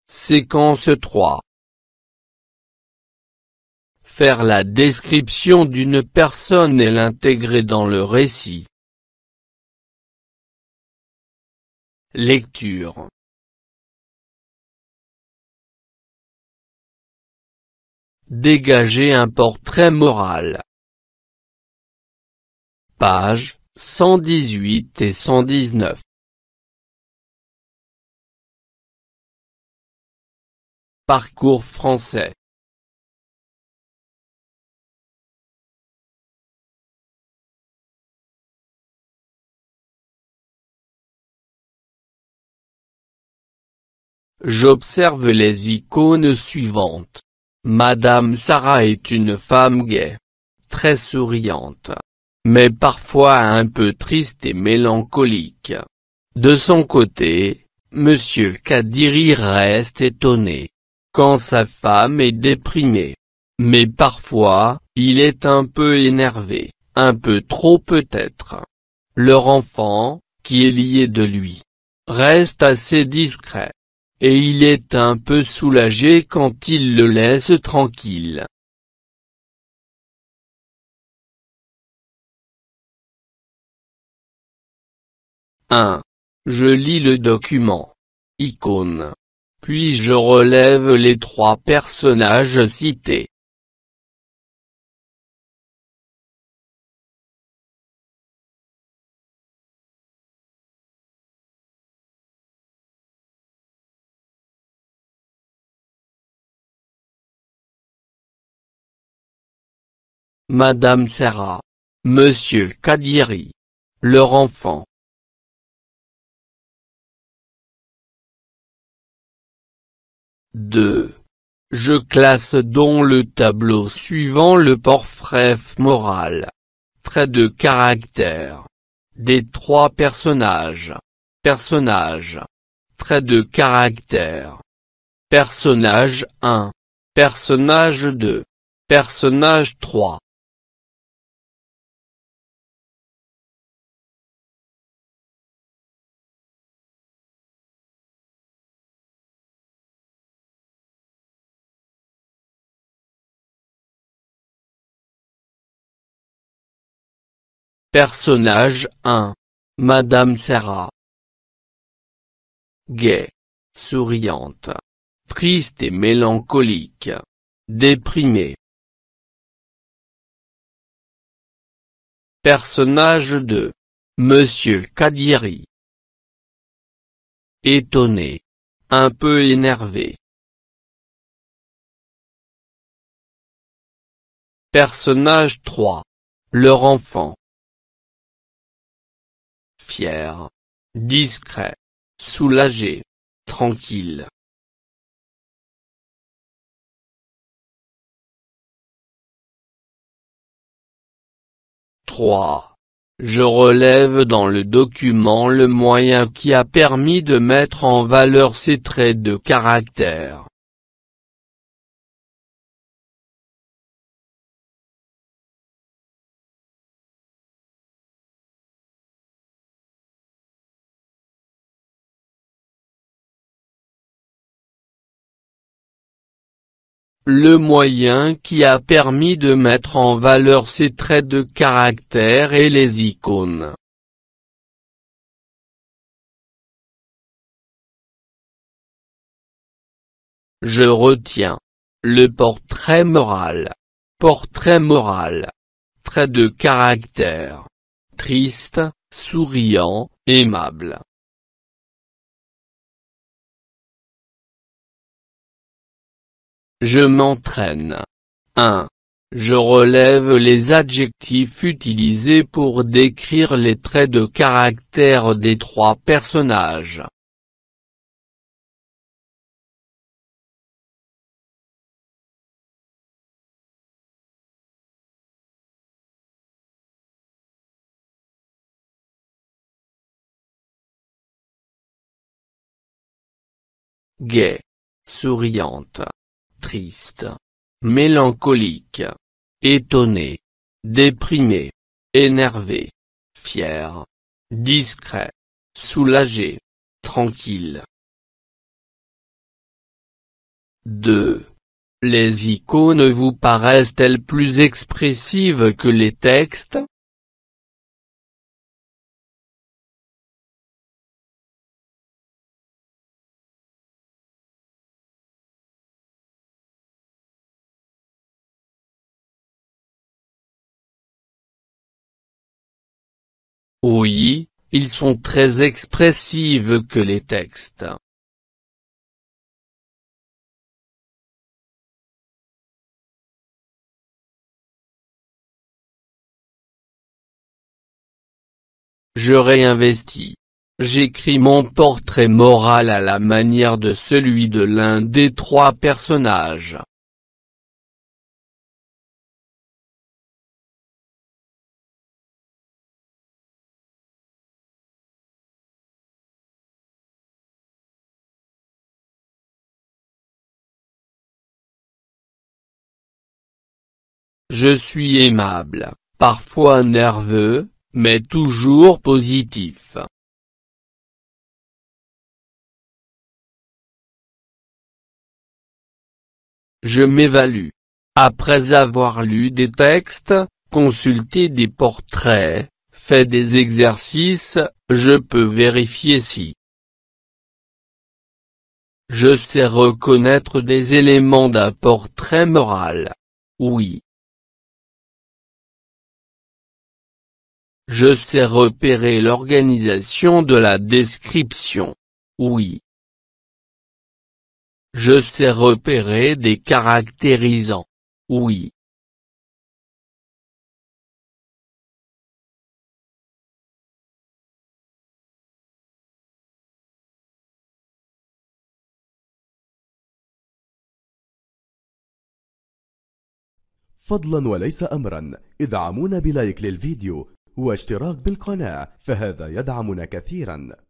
Séquence 3. Faire la description d'une personne et l'intégrer dans le récit. Lecture. Dégager un portrait moral. Pages 118 et 119. Parcours français. J'observe les icônes suivantes. Madame Sarah est une femme gaie, très souriante, mais parfois un peu triste et mélancolique. De son côté, Monsieur Kadiri reste étonné quand sa femme est déprimée. Mais parfois, il est un peu énervé, un peu trop peut-être. Leur enfant, qui est lié de lui, reste assez discret. Et il est un peu soulagé quand il le laisse tranquille. Je lis le document. Icône. Puis je relève les 3 personnages cités. Madame Sarah. Monsieur Kadiri. Leur enfant. Je classe dans le tableau suivant le portrait moral. Trait de caractère. Des 3 personnages. Personnage. Trait de caractère. Personnage 1. Personnage 2. Personnage 3. Personnage 1. Madame Sarah. Gaie. Souriante. Triste et mélancolique. Déprimée. Personnage 2. Monsieur Kadiri. Étonné. Un peu énervé. Personnage 3. Leur enfant. Fier. Discret. Soulagé. Tranquille. Je relève dans le document le moyen qui a permis de mettre en valeur ces traits de caractère. Le moyen qui a permis de mettre en valeur ces traits de caractère et les icônes. Je retiens. Le portrait moral. Portrait moral. Trait de caractère. Triste, souriant, aimable. Je m'entraîne. 1. Je relève les adjectifs utilisés pour décrire les traits de caractère des 3 personnages. gai, souriante, triste, mélancolique, étonné, déprimé, énervé, fier, discret, soulagé, tranquille. 2. Les icônes vous paraissent-elles plus expressives que les textes? Oui, ils sont très expressifs que les textes. Je réinvestis. J'écris mon portrait moral à la manière de celui de l'un des 3 personnages. Je suis aimable, parfois nerveux, mais toujours positif. Je m'évalue. Après avoir lu des textes, consulté des portraits, fait des exercices, je peux vérifier si je sais reconnaître des éléments d'un portrait moral. Oui. Je sais repérer l'organisation de la description. Oui. Je sais repérer des caractérisants. Oui. فضلا وليس أمرا ادعمونا بلايك للفيديو واشتراك بالقناة، فهذا يدعمنا كثيرا.